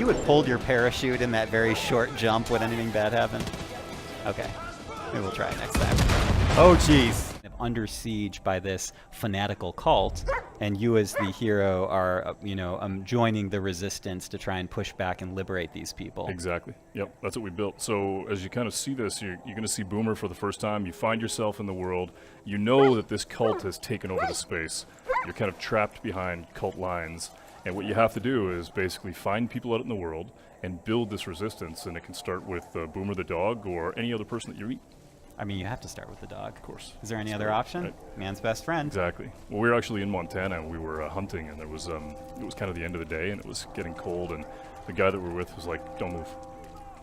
you had pulled your parachute in that very short jump, would anything bad happen? Okay. Maybe we'll try it next time. Oh, jeez. Under siege by this fanatical cult, and you as the hero are, joining the resistance to try and push back and liberate these people. Exactly. Yep, that's what we built. So as you kind of see this, you're going to see Boomer for the first time. You find yourself in the world. You know that this cult has taken over the space. You're kind of trapped behind cult lines. And what you have to do is basically find people out in the world and build this resistance. And it can start with Boomer the dog or any other person that you meet. I mean, you have to start with the dog. Of course. Is there any other option? Right. Man's best friend. Exactly. Well, we were actually in Montana, and we were hunting, and there was it was kind of the end of the day, and it was getting cold, and the guy that we were with was like, "Don't move."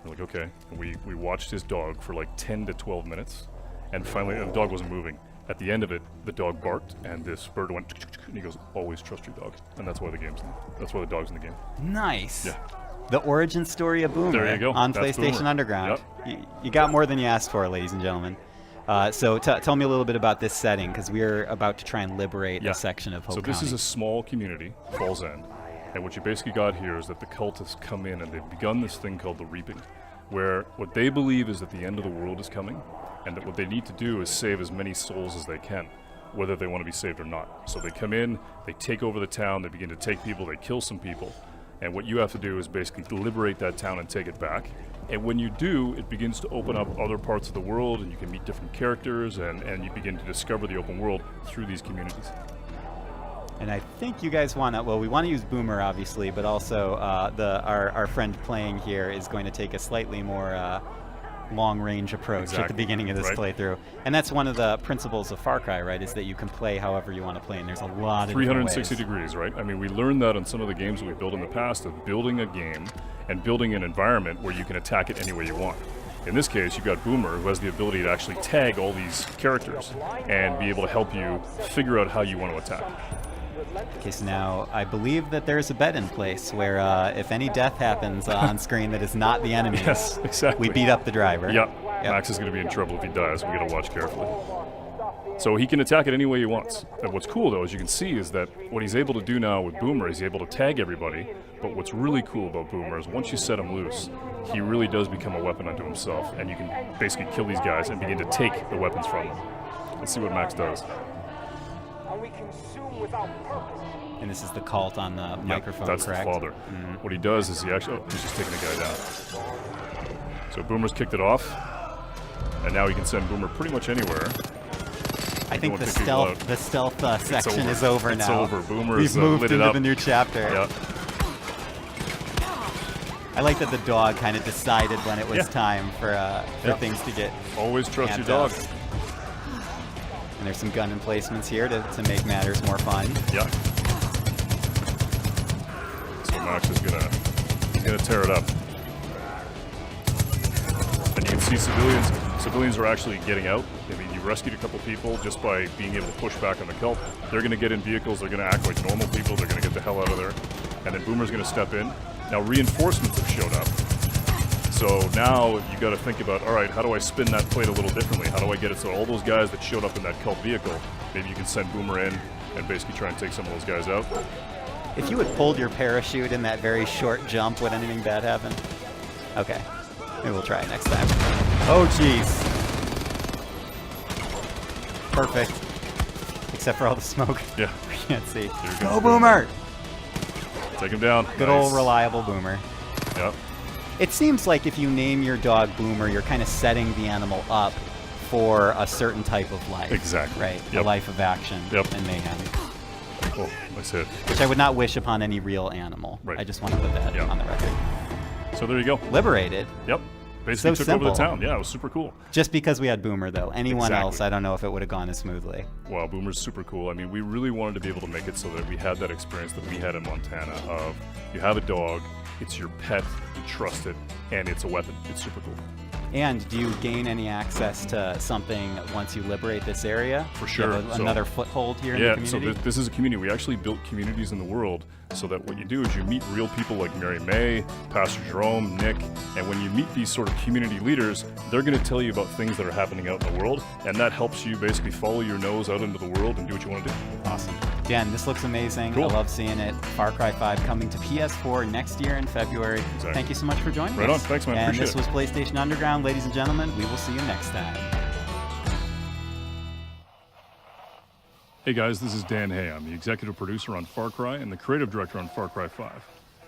We're like, "Okay." And we watched his dog for like 10 to 12 minutes, and finally, the dog wasn't moving. At the end of it, the dog barked, and this bird went, and he goes, "Always trust your dog," and that's why that's why the dog's in the game. Nice. Yeah. The origin story of Boomer There you go. on That's PlayStation Boomer. Underground. Yep. You got more than you asked for, ladies and gentlemen. So tell me a little bit about this setting, because we're about to try and liberate a section of Hope So this County. is a small community, Falls End, and what you basically got here is that the cultists come in and they've begun this thing called the Reaping, where what they believe is that the end of the world is coming, and that what they need to do is save as many souls as they can, whether they want to be saved or not. So they come in, they take over the town, they begin to take people, they kill some people, and what you have to do is basically liberate that town and take it back. And when you do, it begins to open up other parts of the world, and you can meet different characters, and you begin to discover the open world through these communities. And I think you guys want to, well, we want to use Boomer, obviously, but also our friend playing here is going to take a slightly more long-range approach at the beginning of this playthrough. And that's one of the principles of Far Cry, right, is that you can play however you want to play, and there's a lot of 360 degrees, right? I mean, we learned that on some of the games that we built in the past, of building a game and building an environment where you can attack it any way you want. In this case, you've got Boomer, who has the ability to actually tag all these characters and be able to help you figure out how you want to attack. Okay, so now I believe that there's a bet in place where if any death happens on screen that is not the enemy, yes, exactly. we beat up the driver. Yep. Max is going to be in trouble if he dies. We got to watch carefully. So he can attack it any way he wants. And what's cool, though, as you can see, is that what he's able to do now with Boomer is he's able to tag everybody. But what's really cool about Boomer is once you set him loose, he really does become a weapon unto himself, and you can basically kill these guys and begin to take the weapons from them. Let's see what Max does. And this is the cult on the microphone, that's correct? The father. Mm-hmm. What he does is he actually, he's just taking the guy down. So Boomer's kicked it off, and now he can send Boomer pretty much anywhere. I think the stealth section is over now. It's over. Boomer's We've moved lit it into up. the new chapter. Yep. I like that the dog kind of decided when it was time for things to get. Always trust your dog. And there's some gun emplacements here to make matters more fun. Yeah. So Max is gonna tear it up. And you can see civilians are actually getting out. I mean, you rescued a couple people just by being able to push back on the cult. They're gonna get in vehicles, they're gonna act like normal people, they're gonna get the hell out of there. And then Boomer's gonna step in. Now reinforcements have showed up. So now you got to think about, all right, how do I spin that plate a little differently? How do I get it so all those guys that showed up in that cult vehicle, maybe you can send Boomer in and basically try and take some of those guys out. If you had pulled your parachute in that very short jump, would anything bad happen? Okay. Maybe we'll try it next time. Oh, jeez. Perfect. Except for all the smoke. Yeah. We can't see. Go, Boomer! Take him down. Good old reliable Boomer. Yep. It seems like if you name your dog Boomer, you're kind of setting the animal up for a certain type of life. Exactly. Right? A life of action and mayhem. Oh, nice hit. Which I would not wish upon any real animal. Right. I just want to put that on the record. So there you go. Liberated. Yep. Basically so took over the simple. town. Yeah, it was super cool. Just because we had Boomer, though. Anyone else, I don't know if it would have gone as smoothly. Wow, Boomer's super cool. I mean, we really wanted to be able to make it so that we had that experience that we had in Montana of you have a dog, it's your pet, you trust it, and it's a weapon. It's super cool. And do you gain any access to something once you liberate this area? For sure. Do you have another foothold here in the community? Yeah, so this is a community. We actually built communities in the world so that what you do is you meet real people like Mary May, Pastor Jerome, Nick, and when you meet these sort of community leaders, they're going to tell you about things that are happening out in the world, and that helps you basically follow your nose out into the world and do what you want to do. Awesome. Dan, this looks amazing. Cool. I love seeing it. Far Cry 5 coming to PS4 next year in February. Exactly. Thank you so much for joining us. Right on. Thanks, man. And Appreciate this it. was PlayStation Underground. Ladies and gentlemen, we will see you next time. Hey guys, this is Dan Hay. I'm the executive producer on Far Cry and the creative director on Far Cry 5.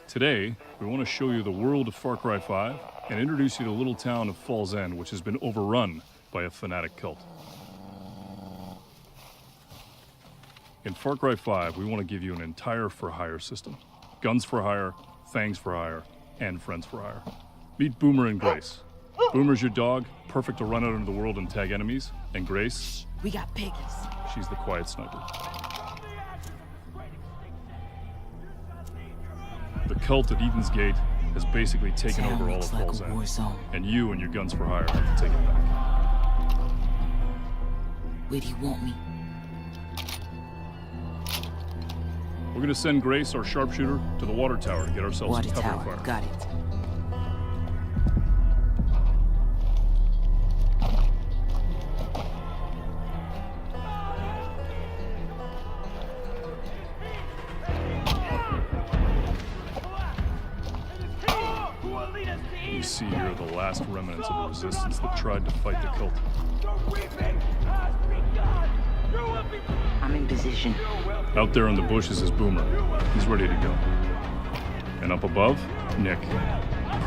Today, we want to show you the world of Far Cry 5 and introduce you to the little town of Falls End, which has been overrun by a fanatic cult. In Far Cry 5, we want to give you an entire for-hire system. Guns for hire, fangs for hire, and friends for hire. Meet Boomer and Grace. Boomer's your dog, perfect to run out into the world and tag enemies. And Grace, We got piggies. she's the quiet sniper. The cult at Eden's Gate has basically taken over all of Sounds like Falls a End. war zone. And you and your guns for hire have to take it back. Where do you want me? We're gonna send Grace, our sharpshooter, to the water tower to get ourselves Water some cover tower. fire. Got it. You see here the last remnants of the resistance that tried to fight the cult. I'm in position. Out there in the bushes is Boomer. He's ready to go. And up above, Nick.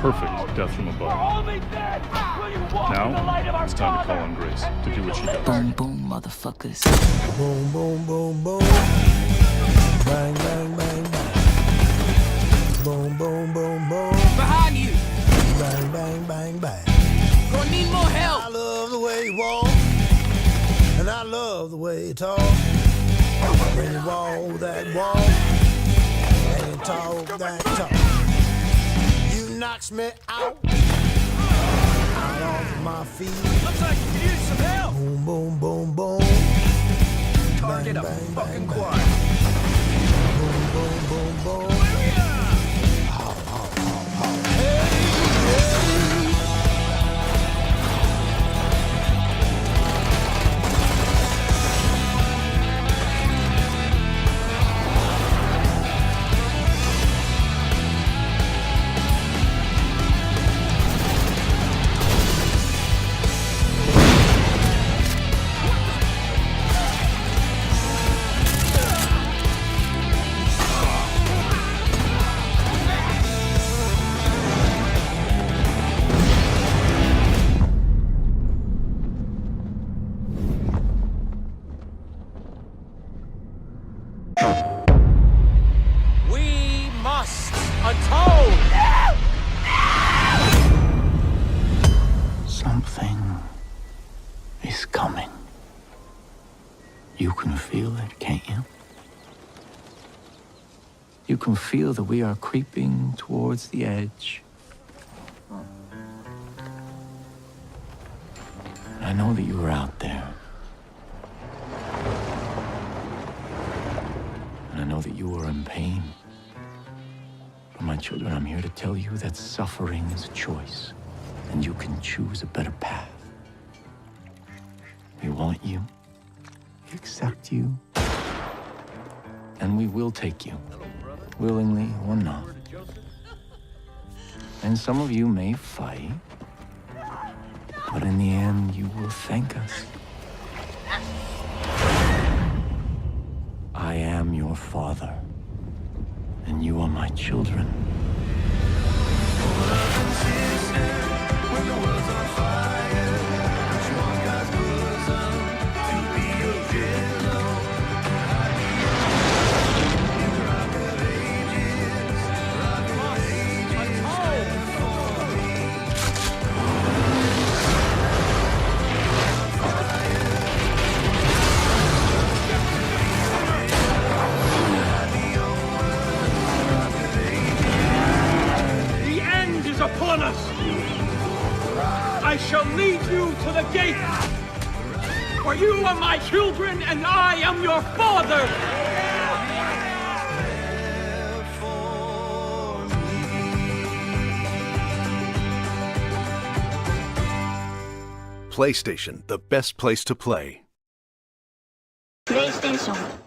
Perfect death from above. Now, it's time to call on Grace to do what she does. Boom, boom, motherfuckers. Boom, boom, boom, boom. Bang, bang, bang, bang. Boom, boom, boom, boom. Behind you. Bang, bang, bang, bang. Gonna need more help. I love the way you walk, and I love the way you talk. When you walk that walk, and you talk that talk, you knocks me out off my feet. Looks like you could use some help. Boom, boom, boom, boom. Target Bang, a bang, fucking bang, choir. Boom, boom, boom, boom. We must atone. Something is coming. You can feel it, can't you? You can feel that we are creeping towards the edge. I know that you are out there. And I know that you are in pain. But my children, I'm here to tell you that suffering is a choice, and you can choose a better path. We want you, we accept you, and we will take you, willingly or not. And some of you may fight, but in the end, you will thank us. I am your father, and you are my children. The end is upon us. I shall lead you to the gate. For you are my children, and I am your father. PlayStation, the best place to play. PlayStation